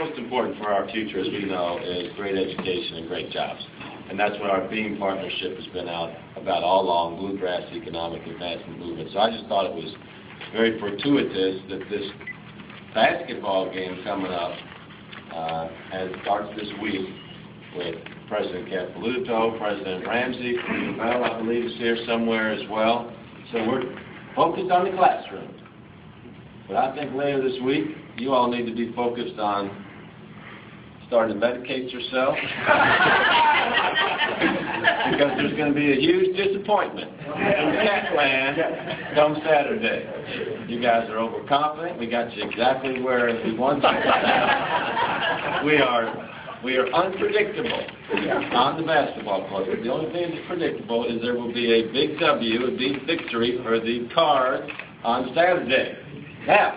most important for our future, as we know, is great education and great jobs. And that's what our Beam partnership has been about all along, Bluegrass Economic Advancement Movement. So I just thought it was very fortuitous that this basketball game coming up starts this week with President Capelouto, President Ramsey from UofL, I believe, is here somewhere as well. So we're focused on the classroom. But I think later this week, you all need to be focused on starting to medicate yourself. Because there's going to be a huge disappointment in Catland come Saturday. You guys are overconfident. We got you exactly where we want you. We are unpredictable on the basketball court. The only thing that's predictable is there will be a big W, a big victory for the Cards on Saturday. Now,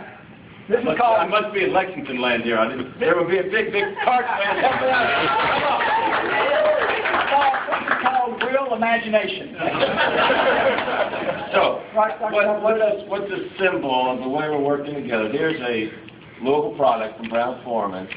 I must be in Lexington land here. There will be a big Cards fan. It's called real imagination. So, what's the symbol of the way we're working together? Here's a local product from Brown-Forman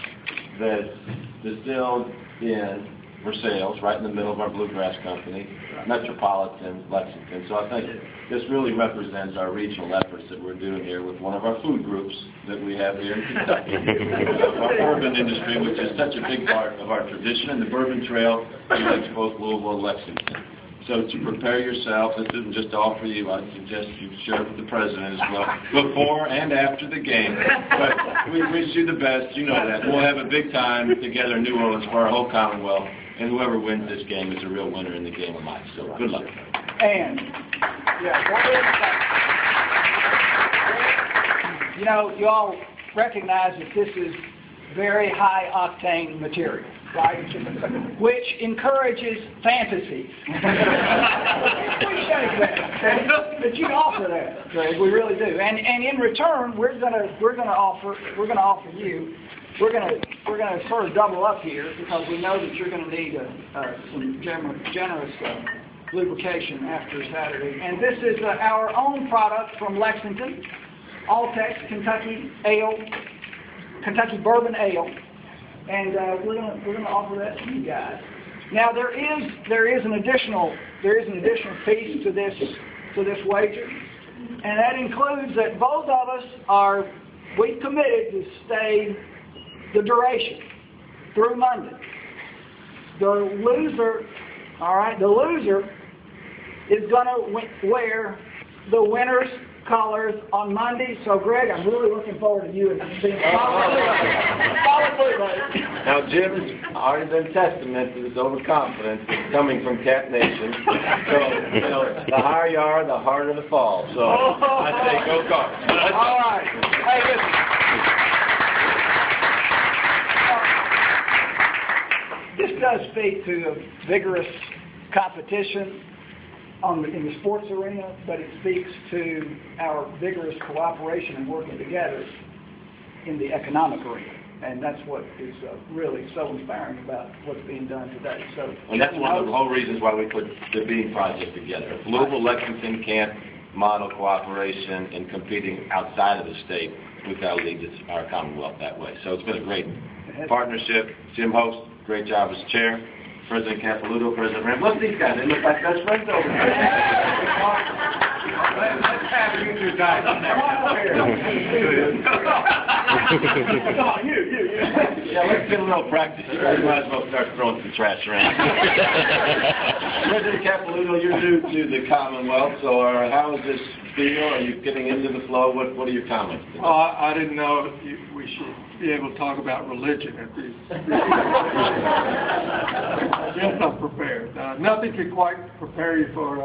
that's distilled in Versailles, right in the middle of our Bluegrass company, metropolitan Lexington. So I think this really represents our regional efforts that we're doing here with one of our food groups that we have here in Kentucky. Our bourbon industry, which is such a big part of our tradition, and the Bourbon Trail connects both Louisville and Lexington. So to prepare yourself, this isn't just all for you. I suggest you share it with the president as well, before and after the game. But we wish you the best. You know that. We'll have a big time together in New Orleans for our whole Commonwealth, and whoever wins this game is a real winner in the game of life. So good luck. And, you know, you all recognize that this is very high-octane material, right? Which encourages fantasies. We appreciate that you offer that, Greg. We really do. And in return, we're gonna offer you. We're gonna sort of double up here because we know that you're gonna need some generous lubrication after Saturday. And this is our own product from Lexington, Altex Kentucky Ale. Kentucky Bourbon Ale, and we're gonna offer that to you guys. Now there is an additional piece to this wager, and that includes that both of us we've committed to stay the duration through Monday. The loser is gonna wear the winner's colors on Monday. So, Greg, I'm really looking forward to you and seeing solid blue. Now, Jim's already been testament to this overconfidence that's coming from Cat Nation. So, you know, the higher you are, the harder the fall. So, I say go Cards. All right. Hey, listen. This does speak to a vigorous competition in the sports arena, but it speaks to our vigorous cooperation and working together in the economic arena. And that's what is really so inspiring about what's being done today. So, and that's one of the whole reasons why we put the Beam project together. If Louisville, Lexington can't model cooperation in competing outside of the state, we've got to lead our Commonwealth that way. So it's been a great partnership. Jim Host, great job as chair. President Capelouto, President Ramsey. Look at these guys. They look like best friends over there. Let's have you two guys. Come on here. Yeah, let's get a little practice. You guys might as well start throwing some trash around. President Capelouto, you're new to the Commonwealth, so how does this feel? Are you getting into the flow? What are your comments today? I didn't know we should be able to talk about religion at these. Yes, I'm prepared. Nothing could quite prepare you for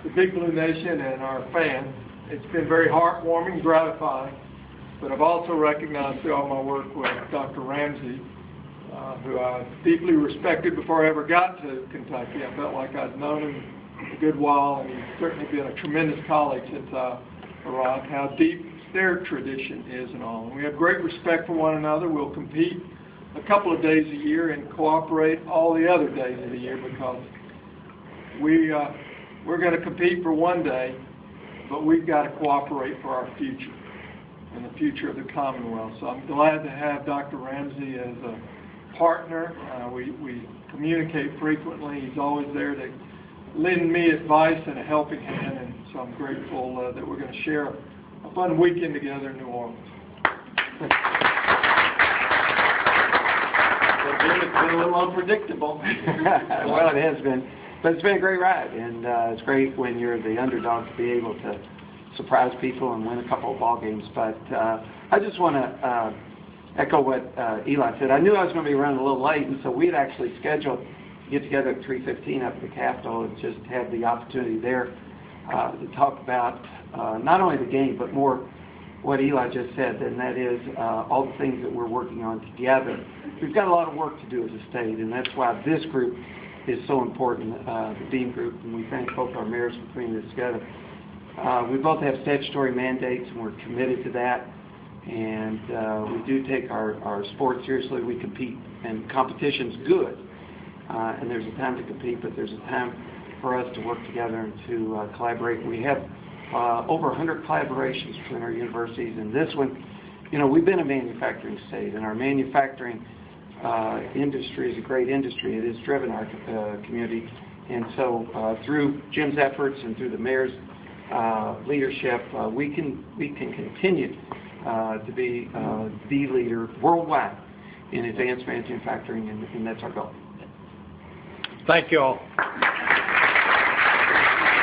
the Big Blue Nation and our fans. It's been very heartwarming, gratifying, but I've also recognized through all my work with Dr. Ramsey, who I deeply respected before I ever got to Kentucky. I felt like I'd known him a good while, and he's certainly been a tremendous colleague since I arrived, how deep their tradition is and all. And we have great respect for one another. We'll compete a couple of days a year and cooperate all the other days of the year because we're going to compete for one day, but we've got to cooperate for our future. and the future of the Commonwealth. So I'm glad to have Dr. Ramsey as a partner. We communicate frequently. He's always there to lend me advice and a helping hand, and so I'm grateful that we're going to share a fun weekend together in New Orleans. It's been a little unpredictable. Well, it has been, but it's been a great ride, and it's great when you're the underdog to be able to surprise people and win a couple of ball games. But I just want to echo what Eli said. I knew I was going to be running a little late, and so we had actually scheduled to get together at 3:15 up at the Capitol and just have the opportunity there to talk about not only the game, but more what Eli just said, and that is all the things that we're working on together. We've got a lot of work to do as a state, and that's why this group is so important, the Dean Group, and we thank both our mayors for putting this together. We both have statutory mandates, and we're committed to that, and we do take our sport seriously. We compete, and competition's good, and there's a time to compete, but there's a time for us to work together and to collaborate. We have over 100 collaborations between our universities, and this one, you know, we've been a manufacturing state, and our manufacturing industry is a great industry. It has driven our community, and so through Jim's efforts and through the mayor's leadership, we can continue to be the leader worldwide in advanced manufacturing, and that's our goal. Thank you all.